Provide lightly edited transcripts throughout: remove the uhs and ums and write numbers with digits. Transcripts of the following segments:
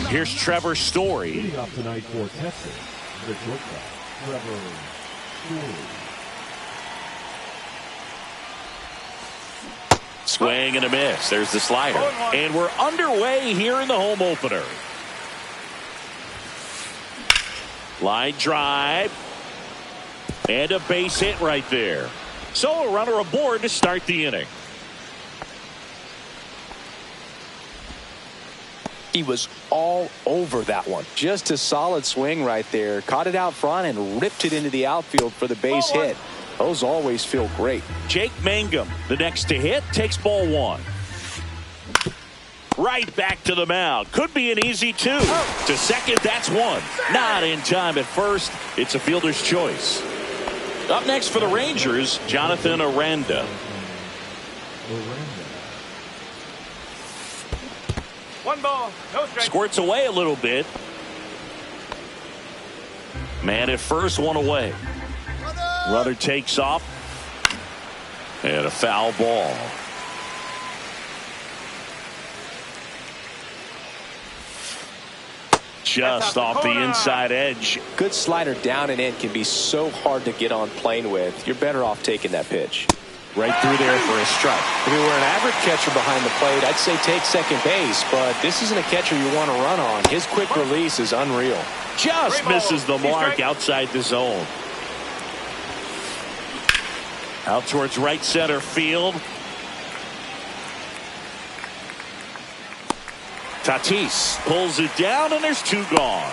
Here's Trevor Story. Leading up tonight for Texas, the shortstop, Trevor Story. Swing and a miss. There's the slider. And we're underway here in the home opener. Line drive. And a base hit right there. So a runner aboard to start the inning. He was all over that one. Just a solid swing right there. Caught it out front and ripped it into the outfield for the base hit. Those always feel great. Jake Mangum, the next to hit, takes ball one. Right back to the mound. Could be an easy two. To second, that's one. Not in time at first. It's a fielder's choice. Up next for the Rangers, Jonathan Aranda. One ball, no strike. Squirts away a little bit. Man at first, one away. Runner takes off. And a foul ball. Just off the inside edge. Good slider down and in can be so hard to get on plane with. You're better off taking that pitch. Right through there for a strike. If you were an average catcher behind the plate, I'd say take second base, but this isn't a catcher you want to run on. His quick release is unreal. Just misses the mark outside the zone. Out towards right center field. Tatis pulls it down, and there's two gone.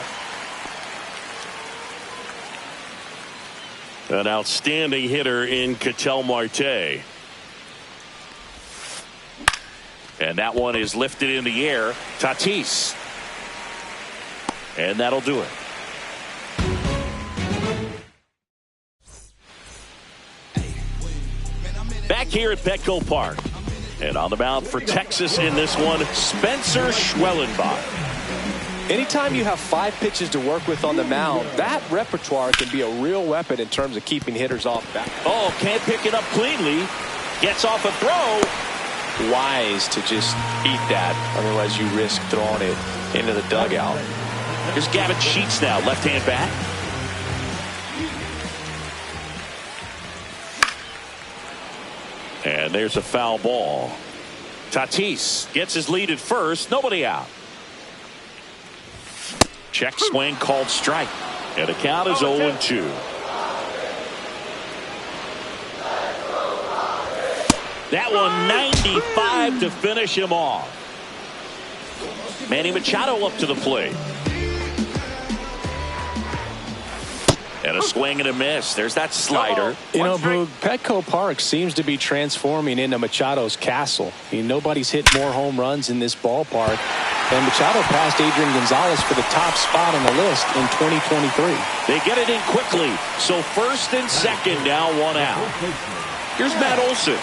An outstanding hitter in Ketel Marte. And that one is lifted in the air. Tatis. And that'll do it. Back here at Petco Park. And on the mound for Texas in this one, Spencer Schwellenbach. Anytime you have 5 pitches to work with on the mound, that repertoire can be a real weapon in terms of keeping hitters off back. Oh, can't pick it up cleanly. Gets off a throw. Wise to just eat that, otherwise you risk throwing it into the dugout. Here's Gavin Sheets now, left-hand bat. And there's a foul ball. Tatis gets his lead at first. Nobody out. Check swing called strike. And the count is 0-2. That one 95 to finish him off. Manny Machado up to the plate. And a swing and a miss. There's that slider. You know, Boog, Petco Park seems to be transforming into Machado's castle. I mean, nobody's hit more home runs in this ballpark. And Machado passed Adrian Gonzalez for the top spot on the list in 2023. They get it in quickly. So first and second now, one out. Here's Matt Olson.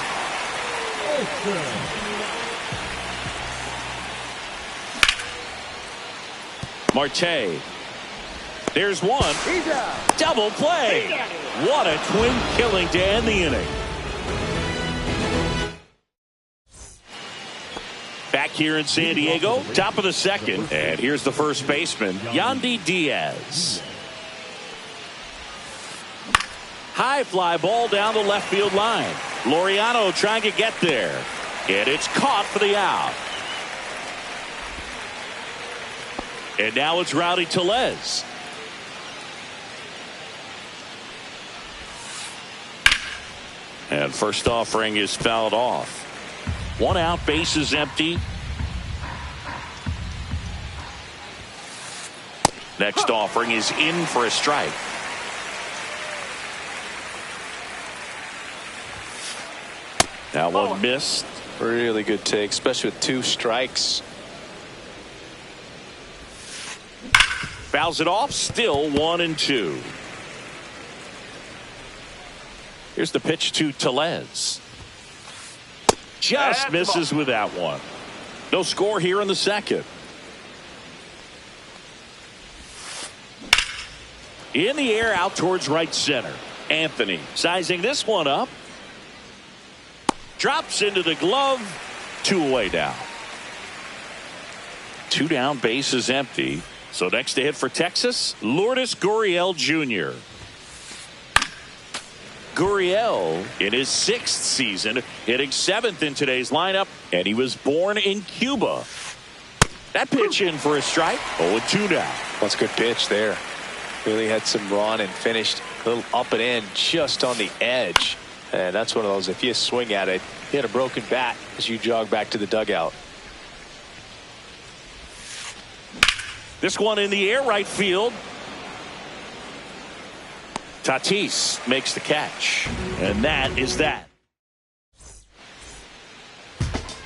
Marte. There's one. Double play. What a twin killing to end the inning. Back here in San Diego, top of the second. And here's the first baseman, Yandy Diaz. High fly ball down the left field line. Laureano trying to get there. And it's caught for the out. And now it's Rowdy Tellez. And first offering is fouled off. One out, base is empty. Next offering is in for a strike. That one missed. Really good take, especially with 2 strikes. Fouls it off, still 1-2. Here's the pitch to Tellez. Just misses with that one. No score here in the second. In the air out towards right center. Anthony sizing this one up. Drops into the glove. 2 away now. 2 down, bases empty. So next to hit for Texas, Lourdes Gurriel Jr. Gurriel in his 6th season, hitting 7th in today's lineup, and he was born in Cuba. That pitch in for a strike. 0-2 now. That's a good pitch there. Really had some run and finished a little up and in just on the edge. And that's one of those, if you swing at it, you had a broken bat as you jog back to the dugout. This one in the air, right field. Tatis makes the catch. And that is that.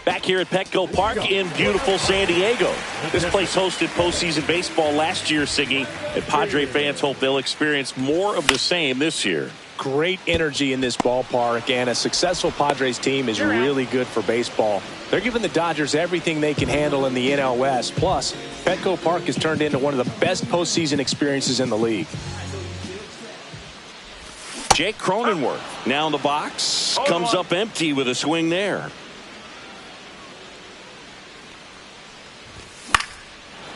Back here at Petco Park in beautiful San Diego. This place hosted postseason baseball last year, Siggy, and Padre fans hope they'll experience more of the same this year. Great energy in this ballpark, and a successful Padres team is really good for baseball. They're giving the Dodgers everything they can handle in the NL West. Plus, Petco Park has turned into one of the best postseason experiences in the league. Jake Cronenworth now in the box. Comes up empty with a swing there.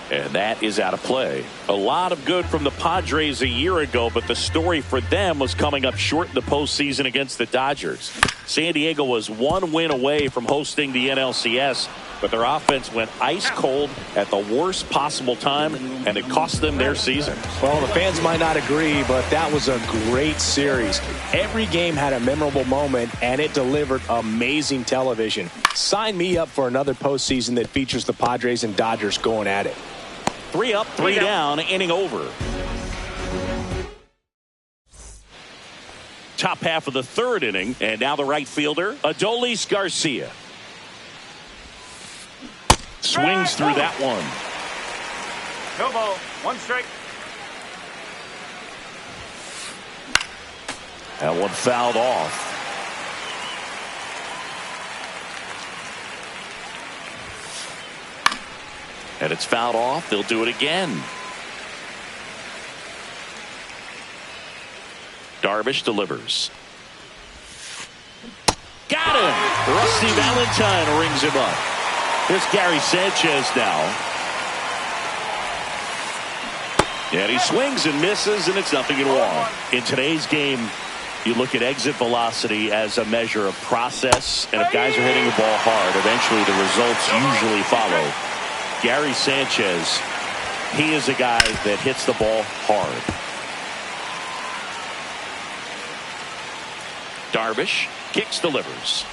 And that is out of play. A lot of good from the Padres a year ago, but the story for them was coming up short in the postseason against the Dodgers. San Diego was 1 win away from hosting the NLCS, but their offense went ice cold at the worst possible time, and it cost them their season. Well, the fans might not agree, but that was a great series. Every game had a memorable moment, and it delivered amazing television. Sign me up for another postseason that features the Padres and Dodgers going at it. 3 up, 3 down, inning over. Top half of the 3rd inning, and now the right fielder, Adolis Garcia. Swings through that one. No ball. 1 strike. That one fouled off. And it's fouled off. They'll do it again. Darvish delivers. Got him. Rusty Valentine rings him up. Here's Gary Sanchez now. And he swings and misses, and it's 0-1. In today's game, you look at exit velocity as a measure of process, and if guys are hitting the ball hard, eventually the results usually follow. Gary Sanchez, he is a guy that hits the ball hard. Darvish kicks, delivers.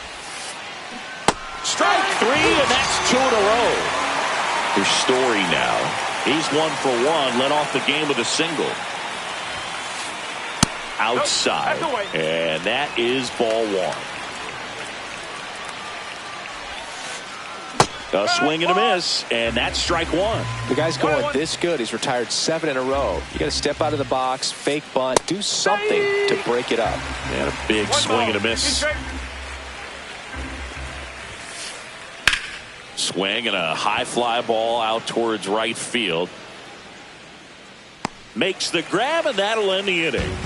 Strike 3, and that's 2 in a row. Here's Story now. He's 1 for 1, led off the game with a single. Outside, and that is ball 1. A swing and a miss, and that's strike 1. The guy's going this good. He's retired 7 in a row. You got to step out of the box, fake bunt, do something to break it up. And a big swing and a miss. Swing and a high fly ball out towards right field. Makes the grab, and that'll end the inning.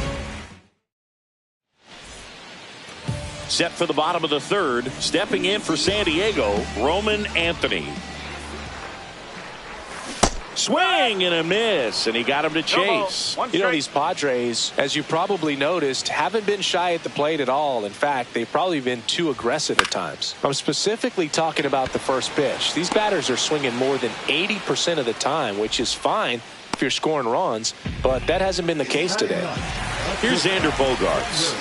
Set for the bottom of the 3rd. Stepping in for San Diego, Roman Anthony. Swing and a miss, and he got him to chase. You know, these Padres, as you probably noticed, haven't been shy at the plate at all. In fact, they've probably been too aggressive at times. I'm specifically talking about the first pitch. These batters are swinging more than 80% of the time, which is fine if you're scoring runs, but that hasn't been the case today. Here's Xander Bogaerts.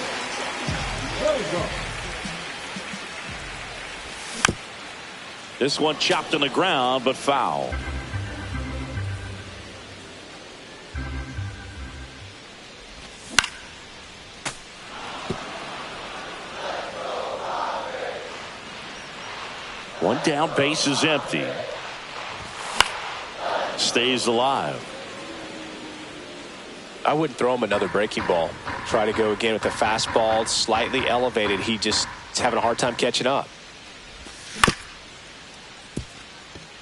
This one chopped on the ground, but foul. One down, base is empty. Stays alive. I wouldn't throw him another breaking ball. Try to go again with the fastball, slightly elevated. He just is having a hard time catching up.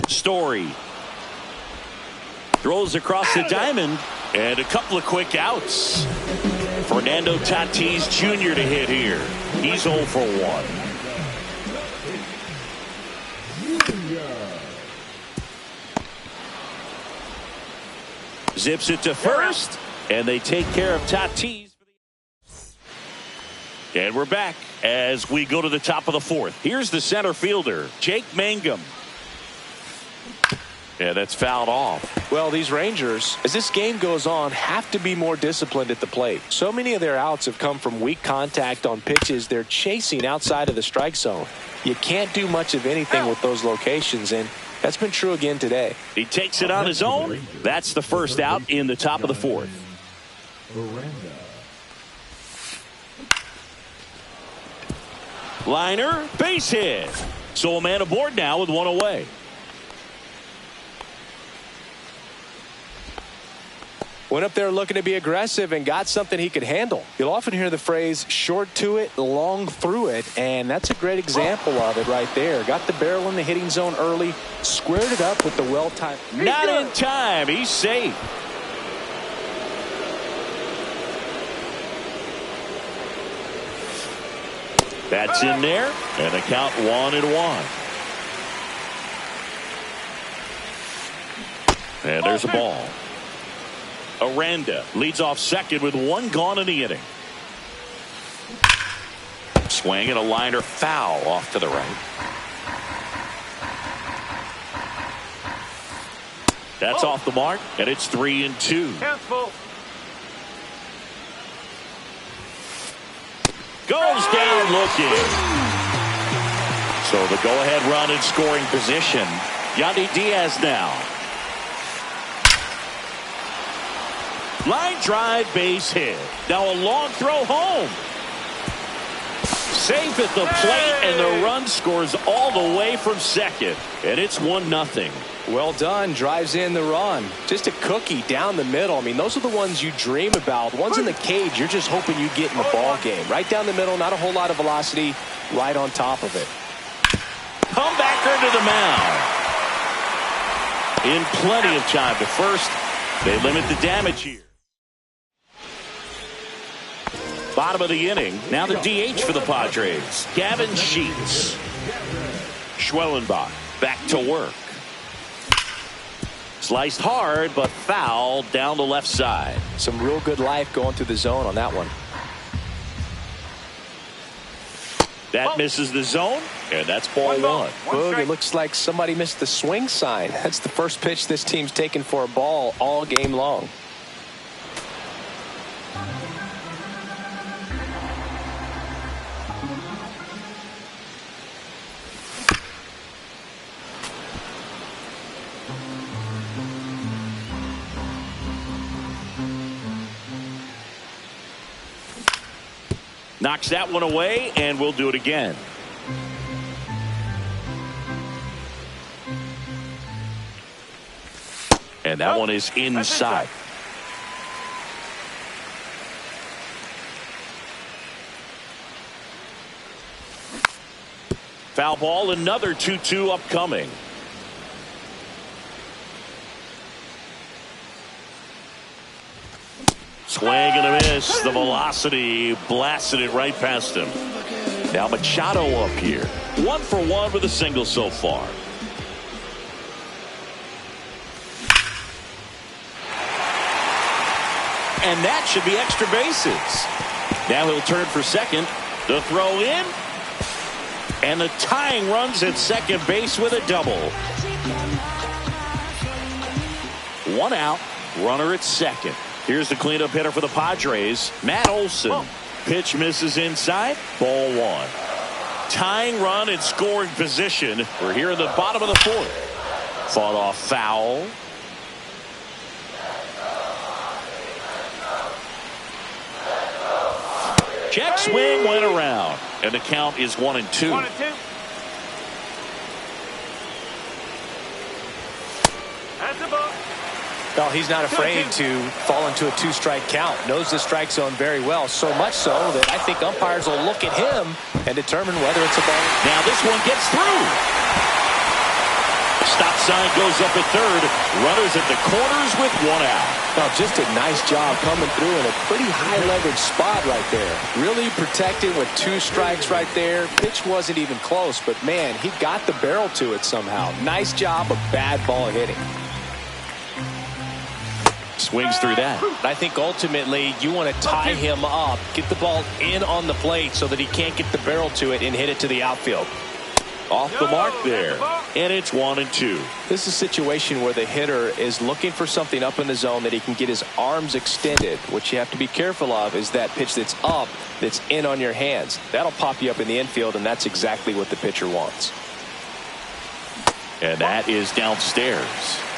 Story throws across the diamond, and a couple of quick outs. Fernando Tatis Jr. to hit here. He's 0 for 1. Zips it to first, and they take care of Tatis. And we're back as we go to the top of the fourth. Here's the center fielder, Jake Mangum. Yeah, that's fouled off. Well, these Rangers, as this game goes on, have to be more disciplined at the plate. So many of their outs have come from weak contact on pitches they're chasing outside of the strike zone. You can't do much of anything with those locations, and that's been true again today. He takes it on his own. That's the first out in the top of the fourth. Liner, base hit. So a man aboard now with one away. Went up there looking to be aggressive and got something he could handle. You'll often hear the phrase short to it, long through it, and that's a great example of it right there. Got the barrel in the hitting zone early, squared it up with the well-timed. Not in time. He's safe. That's in there, and the count 1-1. And there's a ball. Aranda leads off second with one gone in the inning. Swing and a liner foul off to the right. That's off the mark, and it's 3-2. Careful. Goes down looking. So the go-ahead run in scoring position. Yandy Diaz now. Line drive, base hit. Now a long throw home. Safe at the plate, and the run scores all the way from second. And it's 1-0. Well done. Drives in the run. Just a cookie down the middle. I mean, those are the ones you dream about. Ones in the cage, you're just hoping you get in the ball game. Right down the middle, not a whole lot of velocity. Right on top of it. Comebacker to the mound. In plenty of time to first. They limit the damage here. Bottom of the inning. Now the DH for the Padres. Gavin Sheets. Schwellenbach back to work. Sliced hard, but foul down the left side. Some real good life going through the zone on that one. That misses the zone, and that's ball one. Boog, it looks like somebody missed the swing sign. That's the first pitch this team's taken for a ball all game long. Knocks that one away, and we'll do it again. And that one is inside. Foul ball, another 2-2 upcoming. Swing and a miss. The velocity blasted it right past him. Now Machado up here. 1 for 1 with a single so far. And that should be extra bases. Now he'll turn for second. The throw in. And the tying runs at second base with a double. 1 out. Runner at second. Here's the cleanup hitter for the Padres, Matt Olson. Pitch misses inside, ball one. Tying run in scoring position. We're here in the bottom of the fourth. Fought off foul. Check swing went around, and the count is 1-2. 1-2. That's the ball. Well, he's not afraid to fall into a 2-strike count. Knows the strike zone very well, so much so that I think umpires will look at him and determine whether it's a ball. Now this one gets through. Stop sign goes up at third. Runners at the corners with 1 out. Well, just a nice job coming through in a pretty high leverage spot right there. Really protecting with 2 strikes right there. Pitch wasn't even close, but man, he got the barrel to it somehow. Nice job of bad ball hitting. swings through that. I think ultimately you want to tie him up, get the ball in on the plate so that he can't get the barrel to it and hit it to the outfield. Off the mark there, and it's 1-2. This is a situation where the hitter is looking for something up in the zone that he can get his arms extended. What you have to be careful of is that pitch that's up, that's in on your hands. That'll pop you up in the infield, and that's exactly what the pitcher wants. And that is downstairs.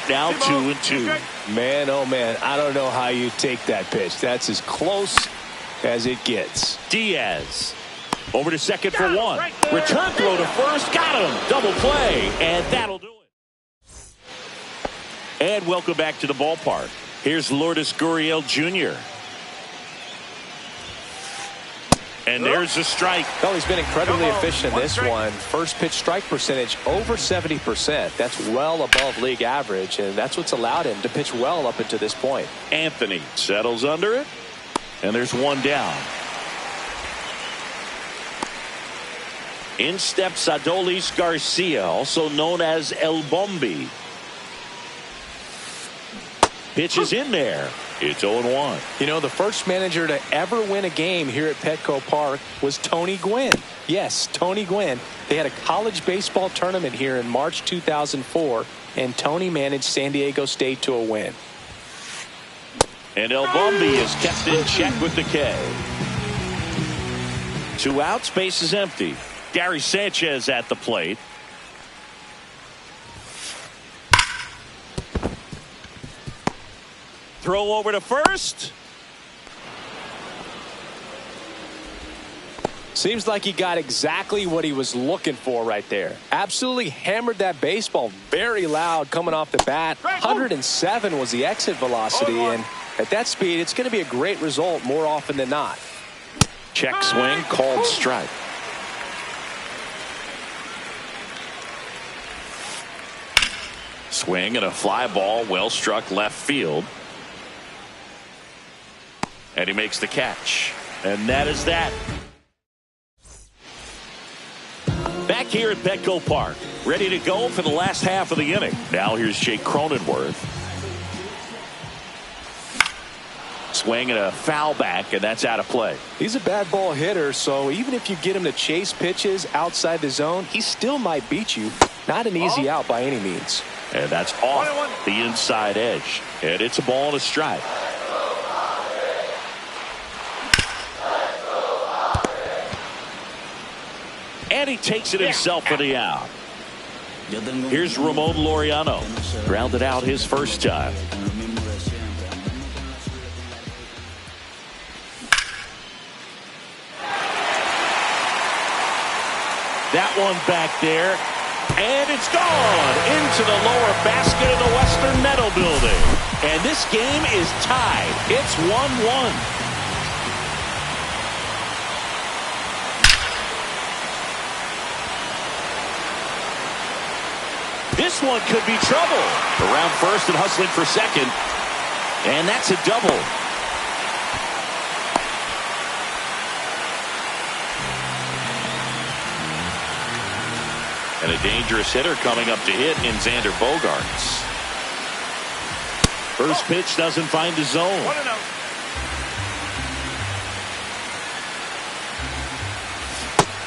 Now 2-2. Man, oh man, I don't know how you take that pitch. That's as close as it gets. Diaz. Over to second for one. Return throw to first. Got him. Double play. And that'll do it. And welcome back to the ballpark. Here's Lourdes Gurriel Jr. And there's a strike. Well, he's been incredibly efficient in this one. First pitch strike percentage over 70%. That's well above league average, and that's what's allowed him to pitch well up until this point. Anthony settles under it. And there's one down. In steps Adolis Garcia, also known as El Bombi. Pitch is in there. It's 0-1. You know, the first manager to ever win a game here at Petco Park was Tony Gwynn. Yes, Tony Gwynn. They had a college baseball tournament here in March 2004, and Tony managed San Diego State to a win. And El Bombi is kept in check with the K. 2 outs, base is empty. Gary Sanchez at the plate. Throw over to first. Seems like he got exactly what he was looking for right there. Absolutely hammered that baseball very loud coming off the bat. 107 was the exit velocity, and at that speed, it's going to be a great result more often than not. Check swing, called strike. Swing and a fly ball, well struck left field. And he makes the catch. And that is that. Back here at Petco Park, ready to go for the last half of the inning. Now here's Jake Cronenworth. Swing and a foul back, and that's out of play. He's a bad ball hitter, so even if you get him to chase pitches outside the zone, he still might beat you. Not an easy out by any means. And that's off the inside edge. And it's a ball and a strike. And he takes it himself for the out. Here's Ramon Laureano. Grounded out his first time. That one back there. And it's gone into the lower basket of the Western Metal Building. And this game is tied. It's 1-1. This one could be trouble. Around first and hustling for second. And that's a double. And a dangerous hitter coming up to hit in Xander Bogaerts. First pitch doesn't find the zone.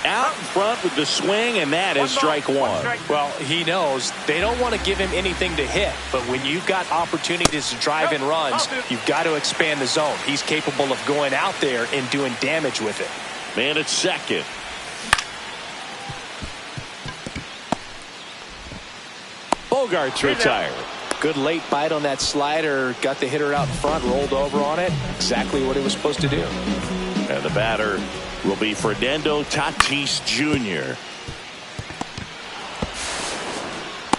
Out in front with the swing, and that is strike one. Well, he knows they don't want to give him anything to hit, but when you've got opportunities to drive in runs, you've got to expand the zone. He's capable of going out there and doing damage with it. Man at second. Bogaerts retired. Good late bite on that slider. Got the hitter out in front, rolled over on it. Exactly what he was supposed to do. And the batter will be Fernando Tatis Jr.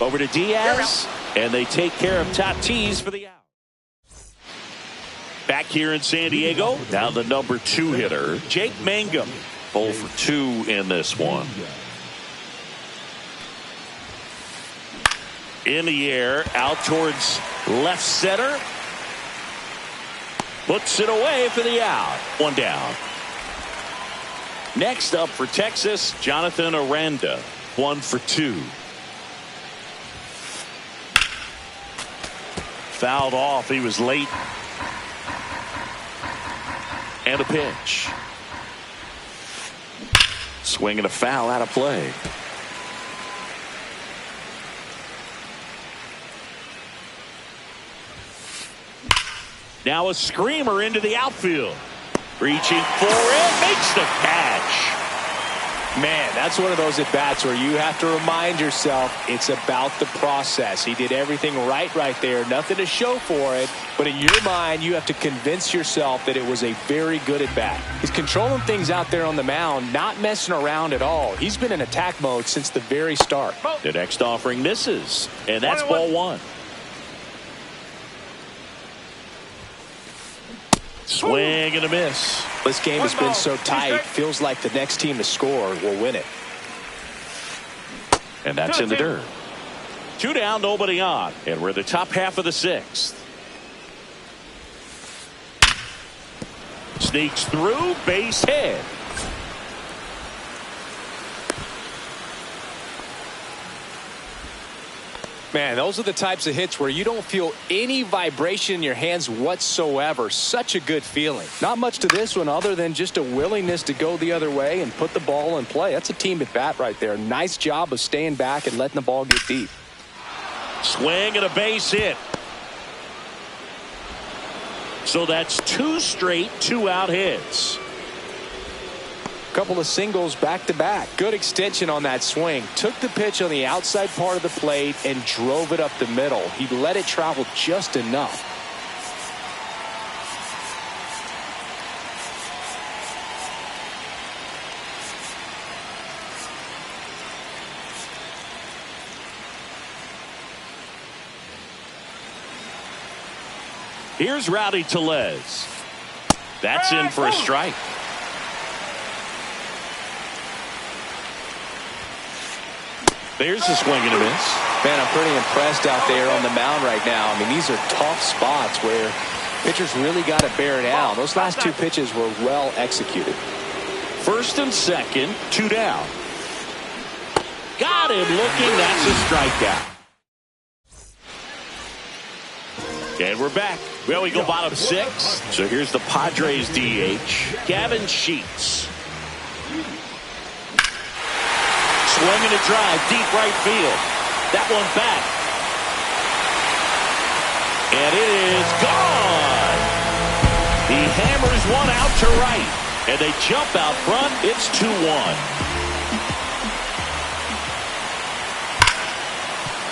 Over to Diaz. And they take care of Tatis for the out. Back here in San Diego. Now the number 2 hitter, Jake Mangum. 0 for 2 in this one. In the air, out towards left center. Puts it away for the out. One down. Next up for Texas, Jonathan Aranda. 1 for 2. Fouled off. He was late. And a pitch. Swing and a foul out of play. Now a screamer into the outfield. Reaching for it. Makes the catch. Man, that's one of those at-bats where you have to remind yourself it's about the process. He did everything right there. Nothing to show for it. But in your mind, you have to convince yourself that it was a very good at-bat. He's controlling things out there on the mound, not messing around at all. He's been in attack mode since the very start. The next offering misses. And that's ball one. Swing and a miss. This game has been so tight. Feels like the next team to score will win it. And that's in the dirt. 2 down, nobody on. And we're the top half of the 6th. Sneaks through, base hit. Man, those are the types of hits where you don't feel any vibration in your hands whatsoever. Such a good feeling. Not much to this one other than just a willingness to go the other way and put the ball in play. That's a team at bat right there. Nice job of staying back and letting the ball get deep. Swing and a base hit. So that's 2 straight 2-out hits. Couple of singles back to back. Good extension on that swing. Took the pitch on the outside part of the plate and drove it up the middle. He let it travel just enough. Here's Rowdy Tellez. That's in for a strike. There's a swing and a miss. Man, I'm pretty impressed out there on the mound right now. I mean, these are tough spots where pitchers really got to bear down. Those last 2 pitches were well executed. First and second, 2 down. Got him looking. That's a strikeout. And we're back. Well, we go bottom 6. So here's the Padres DH, Gavin Sheets. Swinging a drive, deep right field. That one back. And it is gone. He hammers one out to right. And they jump out front. It's 2-1.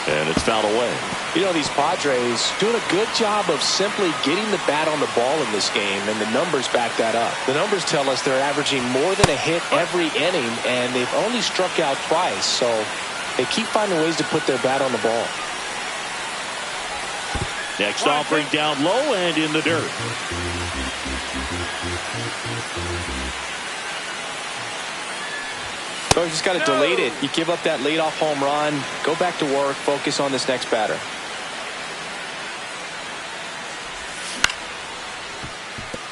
And it's fouled away. You know, these Padres doing a good job of simply getting the bat on the ball in this game, and the numbers back that up. The numbers tell us they're averaging more than a hit every inning, and they've only struck out twice, so they keep finding ways to put their bat on the ball. Next offering down low and in the dirt. So you just got to delete it. You give up that leadoff home run, go back to work, focus on this next batter.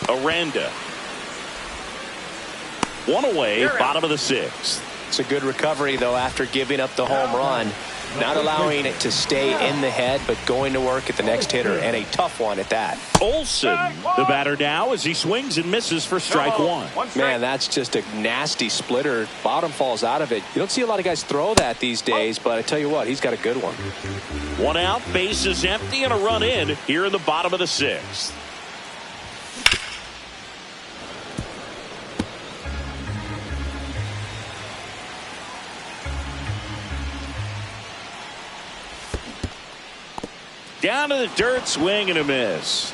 Aranda. One away, bottom of the 6th. It's a good recovery, though, after giving up the home run. Not allowing it to stay in the head, but going to work at the next hitter, and a tough one at that. Olsen, the batter now, as he swings and misses for strike 1. Man, that's just a nasty splitter. Bottom falls out of it. You don't see a lot of guys throw that these days, but I tell you what, he's got a good one. 1 out, base is empty, and a run in here in the bottom of the 6th. Down to the dirt, swing and a miss.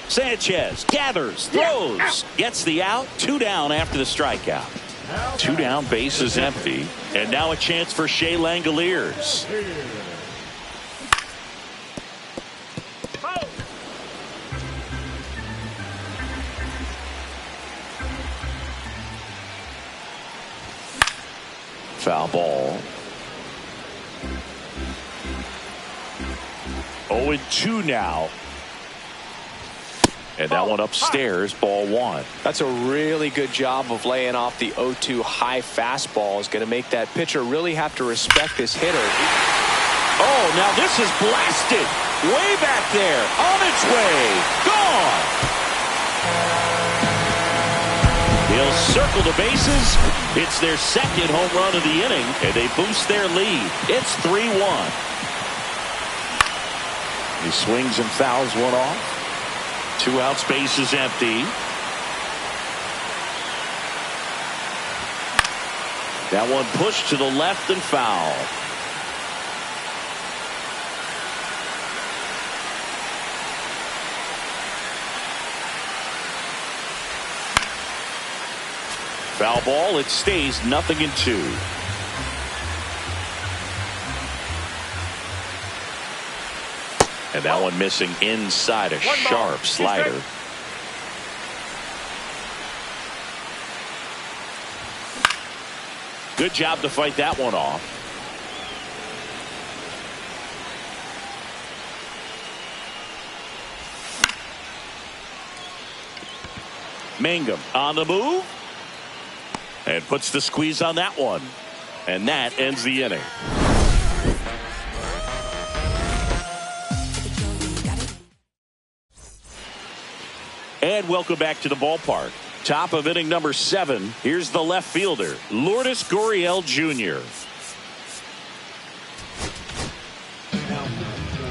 Sanchez gathers, throws, gets the out. 2 down after the strikeout. 2 down, base is empty. And now a chance for Shea Langoliers. Foul ball. 0-2 now. And that one upstairs, ball 1. That's a really good job of laying off the 0-2 high fastball. Is going to make that pitcher really have to respect this hitter. Oh, now this is blasted. Way back there. On its way. Gone. He'll circle the bases. It's their second home run of the inning, and they boost their lead. It's 3-1. He swings and fouls one off. 2 outs, base is empty. That one pushed to the left and foul. Foul ball. It stays 0-2. And that one missing inside a sharp slider. Good job to fight that one off. Mangum on the move. And puts the squeeze on that one. And that ends the inning. And welcome back to the ballpark. Top of inning number 7. Here's the left fielder, Lourdes Gurriel Jr.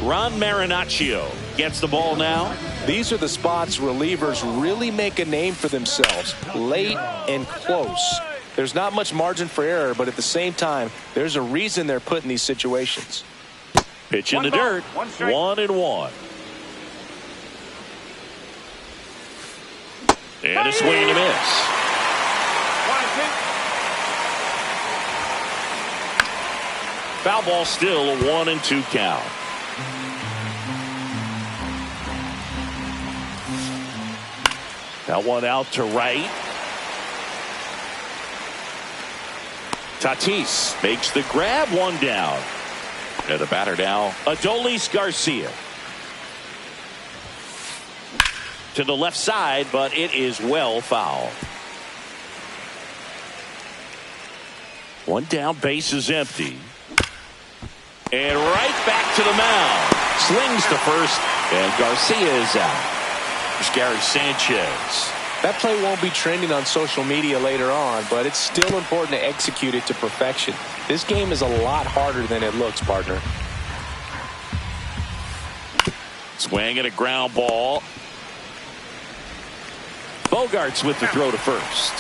Ron Marinaccio gets the ball now. These are the spots relievers really make a name for themselves. Late and close. There's not much margin for error, but at the same time, there's a reason they're put in these situations. Pitch in the dirt. 1-1. And a swing and a miss. Foul ball, still a 1-2 count. That one out to right. Tatis makes the grab, one down. And the batter now, Adolis Garcia. To the left side, but it is well foul. One down, base is empty. And right back to the mound. Slings to first, and Garcia is out. There's Gary Sanchez. That play won't be trending on social media later on, but it's still important to execute it to perfection. This game is a lot harder than it looks, partner. Swing and a ground ball. Bogarts with the throw to first.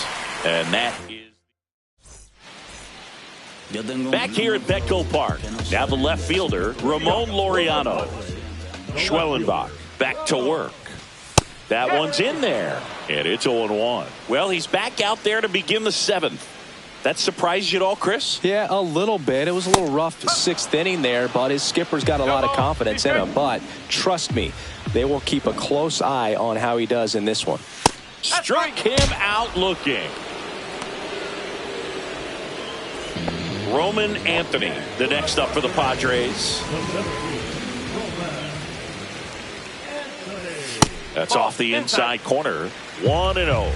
And that is back here at Petco Park. Now the left fielder, Ramon Laureano. Schwellenbach back to work. That one's in there. And it's 0-1. Well, he's back out there to begin the 7th. That surprised you at all, Chris? Yeah, a little bit. It was a little rough 6th inning there, but his skipper's got a lot of confidence in him. But trust me, they will keep a close eye on how he does in this one. Struck him out looking. Roman Anthony, the next up for the Padres. That's off the inside corner. 1-0.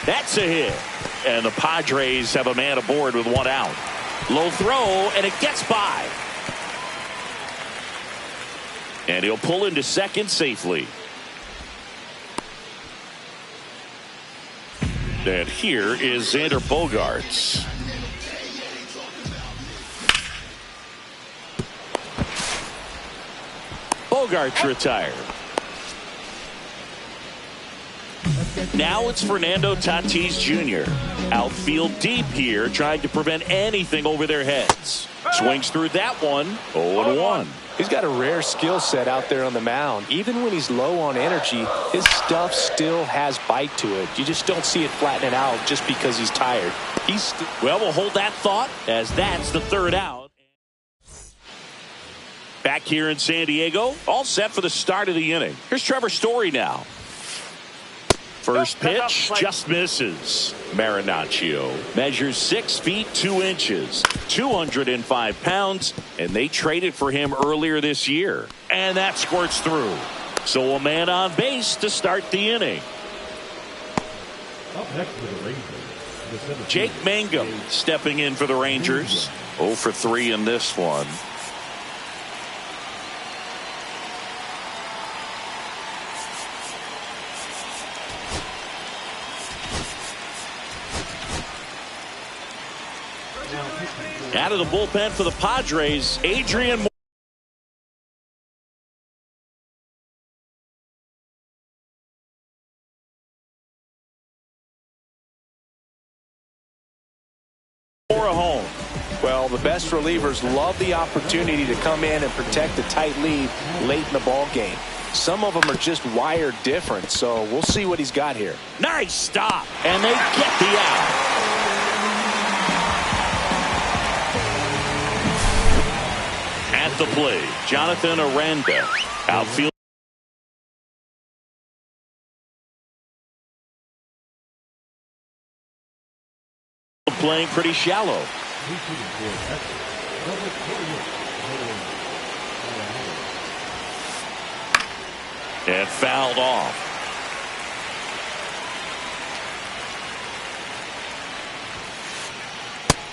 That's a hit. And the Padres have a man aboard with 1 out. Low throw, and it gets by. And he'll pull into second safely. And here is Xander Bogaerts. Bogaerts retired. Now it's Fernando Tatis Jr. Outfield deep here, trying to prevent anything over their heads. Swings through that one. 0-1. He's got a rare skill set out there on the mound. Even when he's low on energy, his stuff still has bite to it. You just don't see it flattening out just because he's tired. Well, we'll hold that thought, as that's the 3rd out. Back here in San Diego, all set for the start of the inning. Here's Trevor Story now. First pitch just misses. Marinaccio measures 6 feet 2 inches, 205 pounds, and they traded for him earlier this year. And that squirts through. So a man on base to start the inning. Up next for the Rangers, Jake Mangum stepping in for the Rangers. 0 for 3 in this one. Out of the bullpen for the Padres, Adrian for a home. Well, the best relievers love the opportunity to come in and protect a tight lead late in the ball game. Some of them are just wired different, so we'll see what he's got here. Nice stop, and they get the out. At the plate, Jonathan Aranda. Outfield. Playing pretty shallow. And fouled off.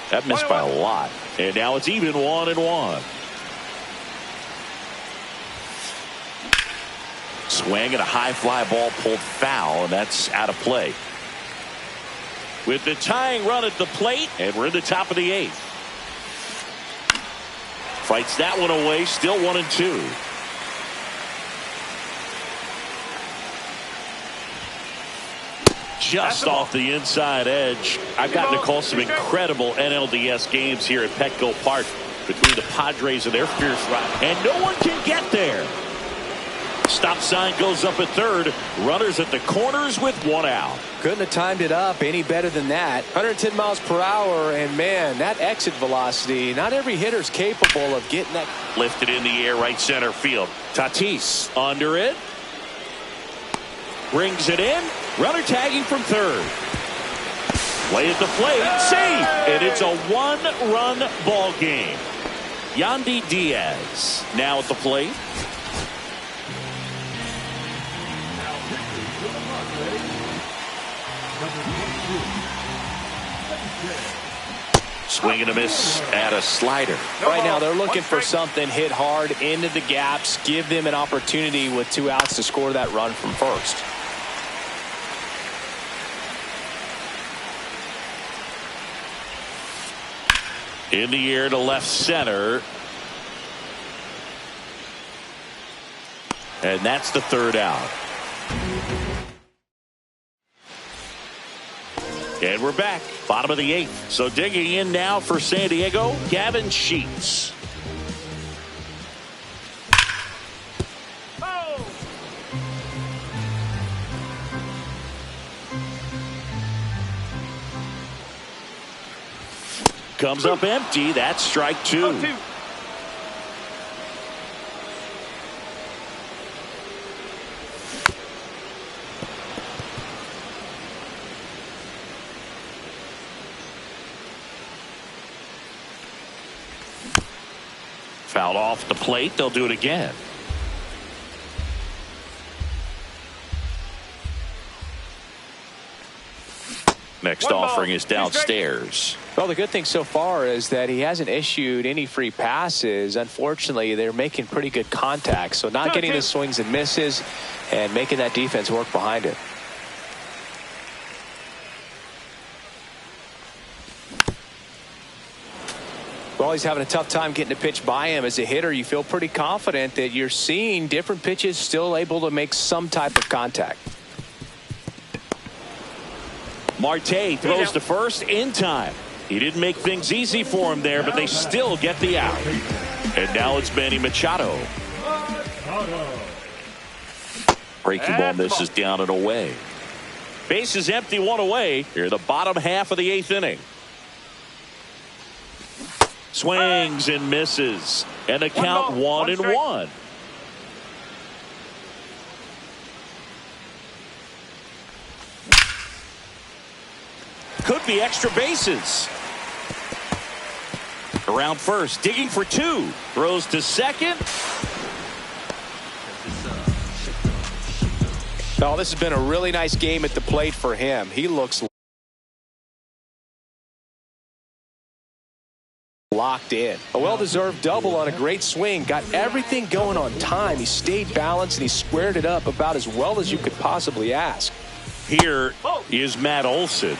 That missed by a lot. And now it's even 1-1. Swing and a high fly ball pulled foul, and that's out of play. With the tying run at the plate, and we're in the top of the 8th. Fights that one away, still 1-2. Just off the inside edge. I've gotten to call some incredible NLDS games here at Petco Park between the Padres and their fierce rival, and no one can get there. Stop sign goes up at third. Runners at the corners with 1 out. Couldn't have timed it up any better than that. 110 miles per hour, and man, that exit velocity, not every hitter's capable of getting that. Lifted in the air, right center field. Tatis under it. Brings it in. Runner tagging from third. Play at the plate. Save. And it's a 1-run ball game. Yandy Diaz now at the plate. Swing and a miss at a slider. Right now they're looking for something hit hard into the gaps, give them an opportunity with 2 outs to score that run from first. In the air to left center. And that's the 3rd out. And we're back, bottom of the 8th. So digging in now for San Diego, Gavin Sheets. Oh. Comes up empty. That's strike 2. 0-2. Fouled off the plate. They'll do it again. Next offering is downstairs. Well, the good thing so far is that he hasn't issued any free passes. Unfortunately, they're making pretty good contact, so not getting the swings and misses and making that defense work behind it. Well, he's having a tough time getting a pitch by him. As a hitter, you feel pretty confident that you're seeing different pitches still able to make some type of contact. Marte throws to first in time. He didn't make things easy for him there, but they still get the out. And now it's Manny Machado. Breaking ball misses down and away. Base is empty, 1 away. Here in the bottom half of the 8th inning. Swings and misses. And the count 1-1. Could be extra bases. Around first, digging for 2. Throws to second. Oh, this has been a really nice game at the plate for him. He looks locked in. A well-deserved double on a great swing. Got everything going on time. He stayed balanced and he squared it up about as well as you could possibly ask. Here is Matt Olson.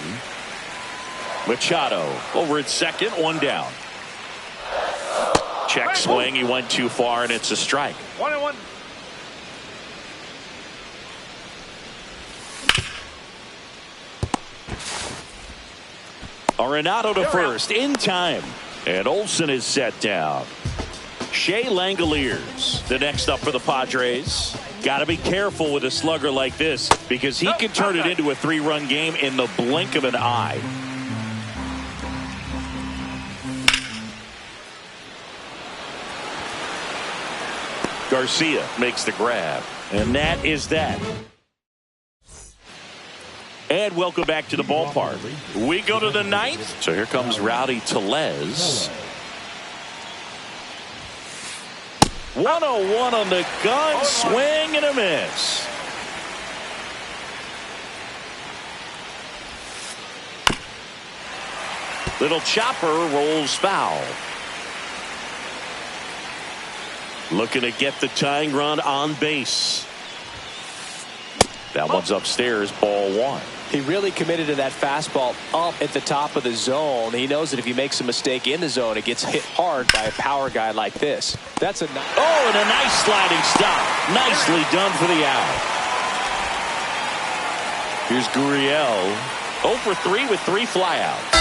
Machado over at second, one down. Check swing. He went too far, and it's a strike. 1-1. Arenado to first in time. And Olson is set down. Shea Langoliers, the next up for the Padres. Got to be careful with a slugger like this because he can turn it into a 3-run game in the blink of an eye. Garcia makes the grab. And that is that. And welcome back to the ballpark. We go to the ninth. So here comes Rowdy Tellez. 101 on the gun. Swing and a miss. Little chopper rolls foul. Looking to get the tying run on base. That one's upstairs, ball one. He really committed to that fastball up at the top of the zone. He knows that if he makes a mistake in the zone, it gets hit hard by a power guy like this. That's a and a nice sliding stop. Nicely done for the out. Here's Gurriel. 0 for 3 with 3 flyouts.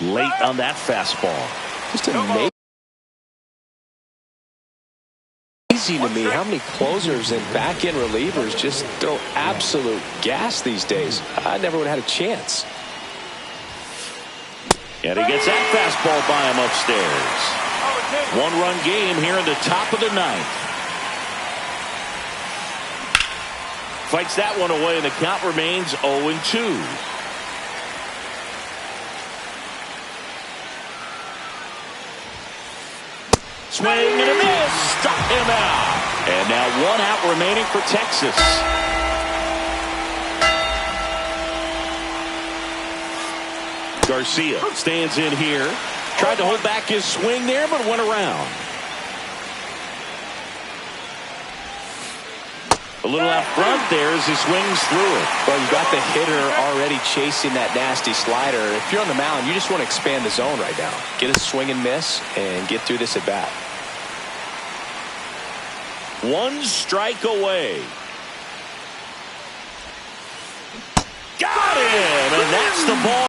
Late on that fastball. Just amazing to me how many closers and back-end relievers just throw absolute gas these days. I never would have had a chance. And he gets that fastball by him upstairs. 1-run game here in the top of the ninth. Fights that one away, and the count remains 0-2. Swing and a miss. Struck him out. And now 1 out remaining for Texas. Garcia stands in here. Tried to hold back his swing there, but went around. A little out front there as he swings through it. Well, you got the hitter already chasing that nasty slider. If you're on the mound, you just want to expand the zone right now. Get a swing and miss and get through this at bat. 1 strike away. Got him, and that's the ball.